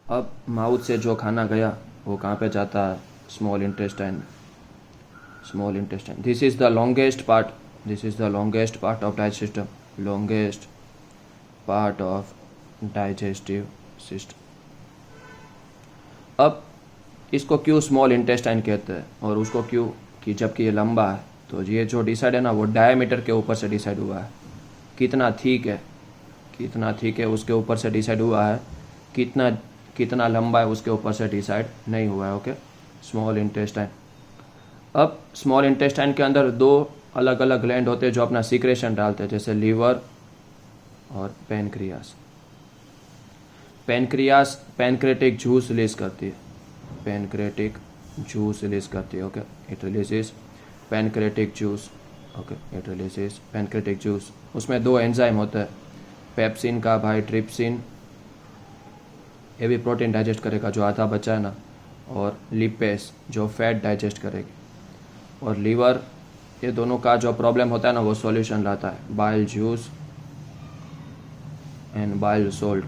अब माउथ से जो खाना गया वो कहाँ पे जाता है? Small intestine. Small intestine, this is the longest part, this is the longest part of digest system, longest part of digestive system. अब इसको क्यों स्मॉल इंटेस्टाइन कहते हैं और उसको क्यों, कि जबकि ये लंबा है तो ये जो डिसाइड है ना वो डायमीटर के ऊपर से डिसाइड हुआ है, कितना थिक है, कितना थिक है उसके ऊपर से डिसाइड हुआ है, कितना कितना लंबा है उसके ऊपर से डिसाइड नहीं हुआ है। Okay, small intestine. अब स्मॉल इंटेस्टाइन के अंदर दो अलग अलग ग्लैंड होते हैं जो अपना सीक्रेशन डालते हैं, जैसे लीवर और pancreas. Pancreas pancreatic juice release करती है, पैनक्रेटिक जूस रिलीज करती है। Okay, it releases pancreatic juice. Okay, it releases pancreatic juice. उसमें दो एंजाइम होते हैं, पेप्सिन का भाई ट्रिप्सिन, ये भी प्रोटीन डाइजेस्ट करेगा जो आधा बचा है ना, और लिपेस जो फैट डाइजेस्ट करेगी। और लीवर, ये दोनों का जो प्रॉब्लम होता है ना वो सॉल्यूशन लाता है, bile juice and bile salt,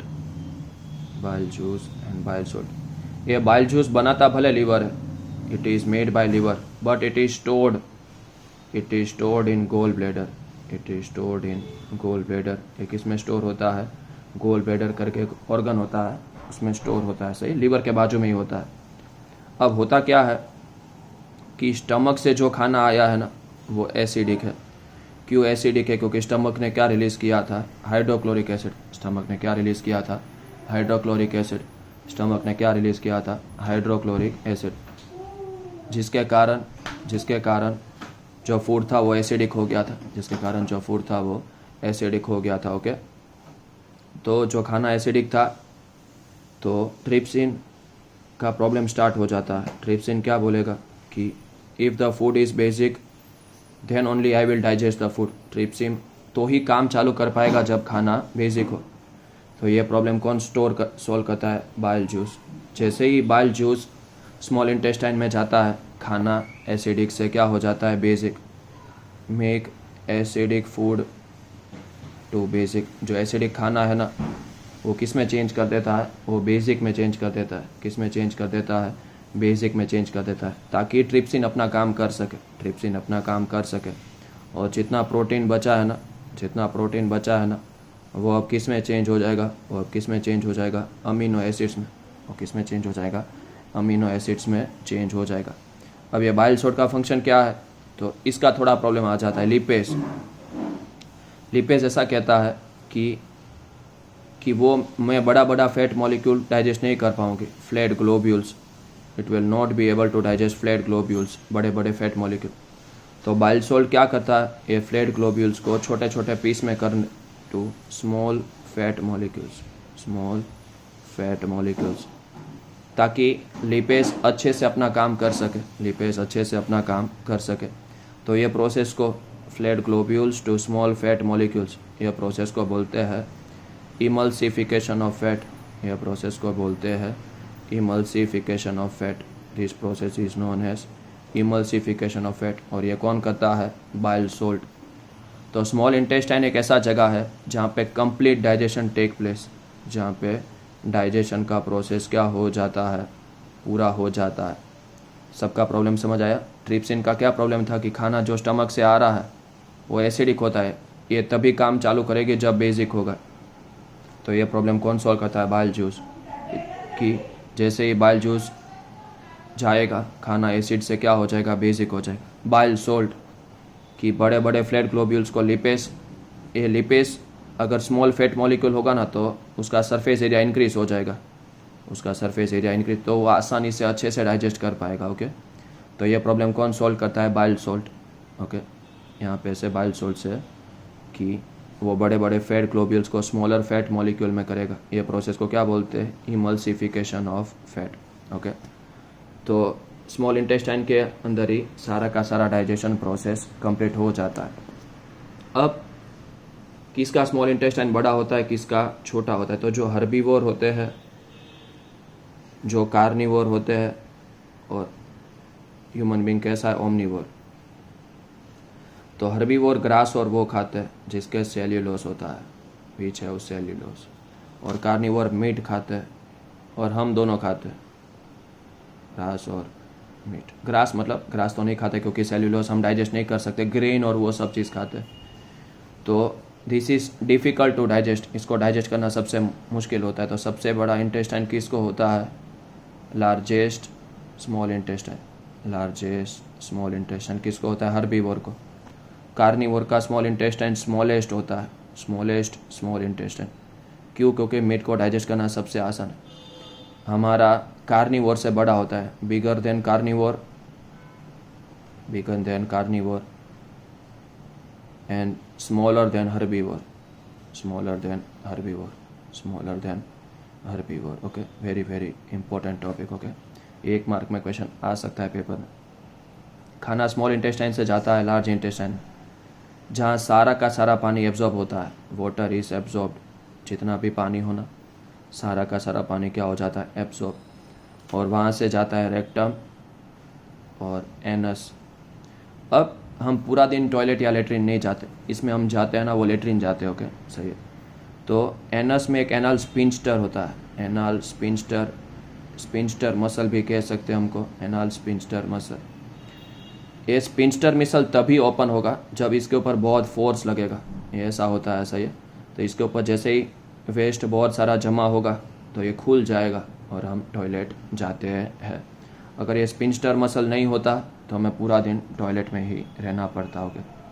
bile juice and bile salt. ये बाइल जूस बनाता भले लीवर है, it is made by liver, but it is stored, it is stored in gall bladder, it is stored in gall bladder. एक इसमें store होता है, gall bladder करके एक ऑर्गन होता है उसमें स्टोर होता है, सही लीवर के बाजू में ही होता है। अब होता क्या है कि स्टमक से जो खाना आया है ना वो एसिडिक है। क्यों एसिडिक है? क्योंकि स्टमक ने क्या रिलीज़ किया था? Hydrochloric acid. स्टमक ने क्या रिलीज़ किया था? Hydrochloric acid. स्टमक ने क्या रिलीज़ किया था? Hydrochloric acid. जिसके कारण जो फूड था वो एसिडिक हो गया था, जिसके कारण जो फूड था वो एसिडिक हो गया था। ओके, तो जो खाना एसिडिक था तो ट्रिप्सिन का प्रॉब्लम स्टार्ट हो जाता है। ट्रिप्सिन क्या बोलेगा कि if the food is basic then only I will digest the food. Trypsin तो ही काम चालू कर पाएगा जब खाना बेसिक हो। तो ये प्रॉब्लम कौन सॉल्व करता है? Bile juice. जैसे ही बाइल जूस स्मॉल इंटेस्टाइन में जाता है, खाना एसिडिक से क्या हो जाता है? Basic. Make acidic food to basic. जो एसिडिक खाना है ना वो किस में चेंज कर देता है? वो बेसिक में चेंज कर देता है। किस में चेंज कर देता है? बेसिक में चेंज कर देता है, ताकि ट्रिप्सिन अपना काम कर सके, ट्रिप्सिन अपना काम कर सके। और जितना प्रोटीन बचा है ना, जितना प्रोटीन बचा है ना वो अब किस में चेंज हो जाएगा? वो अब किस में चेंज हो जाएगा? अमीनो एसिड्स में। और किस में चेंज हो जाएगा? अमीनो एसिड्स में चेंज हो जाएगा। अब ये बाइल सॉल्ट का फंक्शन क्या है? तो इसका थोड़ा प्रॉब्लम आ जाता है। लिपेस, लिपेस ऐसा कहता है कि वो मैं बड़ा बड़ा फैट मॉलिक्यूल डाइजेस्ट नहीं कर पाऊंगी, flat globules, it will not be able to digest flat globules, बड़े बड़े फैट मॉलिक्यूल। तो बाइल सॉल्ट क्या करता है? ये फ्लैट ग्लोब्यूल्स को छोटे छोटे पीस में कर to small fat molecules, small fat molecules, ताकि लिपेस अच्छे से अपना काम कर सके, लिपेस अच्छे से अपना काम कर सके। तो ये प्रोसेस को flat globules to small fat molecules, ये प्रोसेस को बोलते हैं इमल्सिफिकेशन ऑफ फैट। यह प्रोसेस को बोलते हैं emulsification of fat. This process is known as emulsification of fat. और ये कौन करता है? Bile salt. तो स्मॉल इंटेस्टाइन एक ऐसा जगह है जहाँ पे कंप्लीट डाइजेशन टेक प्लेस, जहाँ पे डाइजेशन का प्रोसेस क्या हो जाता है? पूरा हो जाता है। सबका प्रॉब्लम समझ आया? ट्रिप्सिन का क्या प्रॉब्लम था कि खाना जो स्टमक से आ रहा है वो एसिडिक होता है, ये तभी काम चालू करेगी जब बेसिक होगा। तो ये प्रॉब्लम कौन सॉल्व करता है? Bile juice. कि जैसे ही बाइल जूस जाएगा खाना एसिड से क्या हो जाएगा? बेसिक हो जाएगा। बाइल सोल्ट कि बड़े बड़े फ्लैट ग्लोब्यूल्स को लिपेस, ये लिपेस अगर स्मॉल फैट मॉलिक्यूल होगा ना तो उसका सरफेस एरिया इंक्रीज हो जाएगा, उसका सरफेस एरिया इंक्रीज, तो वो आसानी से अच्छे से डाइजेस्ट कर पाएगा। ओके, तो ये प्रॉब्लम कौन सॉल्व करता है? Bile salt. ओके, यहाँ पे से बाइल सोल्ट से कि वो बड़े बड़े फैट ग्लोब्यूल्स को स्मॉलर फैट मॉलिक्यूल में करेगा। ये प्रोसेस को क्या बोलते हैं? Emulsification of fat. ओके, तो स्मॉल इंटेस्टाइन के अंदर ही सारा का सारा डाइजेशन प्रोसेस कंप्लीट हो जाता है। अब किसका स्मॉल इंटेस्टाइन बड़ा होता है, किसका छोटा होता है? तो जो हर्बीवोर होते हैं, जो कार्निवोर होते हैं, और ह्यूमन बींग कैसा है? ओमनीवोर। तो हर्बीवोर ग्रास और वो खाते हैं जिसके सेल्यूलोस होता है, बीच है उस सेल्यूलोस। और कार्निवोर मीट खाते हैं, और हम दोनों खाते हैं ग्रास और मीट। ग्रास मतलब ग्रास तो नहीं खाते क्योंकि सेल्यूलोज हम डाइजेस्ट नहीं कर सकते, ग्रेन और वो सब चीज़ खाते हैं। तो this is difficult to digest, इसको डाइजेस्ट करना सबसे मुश्किल होता है। तो सबसे बड़ा इंटेस्टाइन किसको होता है? Largest small intestine. Largest small intestine किसको होता है? हर्बीवोर को। कार्निवोर का स्मॉल इंटेस्टाइन स्मॉलेस्ट होता है, स्मॉलेस्ट स्मॉल इंटेस्टाइन। क्यों? क्योंकि मीट को डाइजेस्ट करना सबसे आसान है। हमारा कार्निवोर से बड़ा होता है, bigger than carnivore, bigger than carnivore and smaller than herbivore, smaller than herbivore, smaller than herbivore. Okay, very very important topic. Okay, 1 mark में क्वेश्चन आ सकता है पेपर में। खाना स्मॉल इंटेस्टाइन से जाता है लार्ज इंटेस्टाइन, जहाँ सारा का सारा पानी एब्जॉर्ब होता है। वाटर इज एब्जॉर्ब्ड, जितना भी पानी होना, सारा का सारा पानी क्या हो जाता है? एब्जॉर्ब। और वहाँ से जाता है रेक्टम और एनस। अब हम पूरा दिन टॉयलेट या लेटरिन नहीं जाते, इसमें हम जाते हैं ना, वो लेटरिन जाते हैं। ओके, सही है। तो एनस में एक एनाल स्पिंस्टर होता है, एनाल स्पिंस्टर, स्पिंस्टर मसल भी कह सकते हैं हमको, एनाल स्पिंस्टर मसल। ये स्पिंस्टर मसल तभी ओपन होगा जब इसके ऊपर बहुत फोर्स लगेगा, ये ऐसा होता है, सही है। तो इसके ऊपर जैसे ही वेस्ट बहुत सारा जमा होगा तो ये खुल जाएगा और हम टॉयलेट जाते हैं। अगर ये स्पिंस्टर मसल नहीं होता तो हमें पूरा दिन टॉयलेट में ही रहना पड़ता होगा।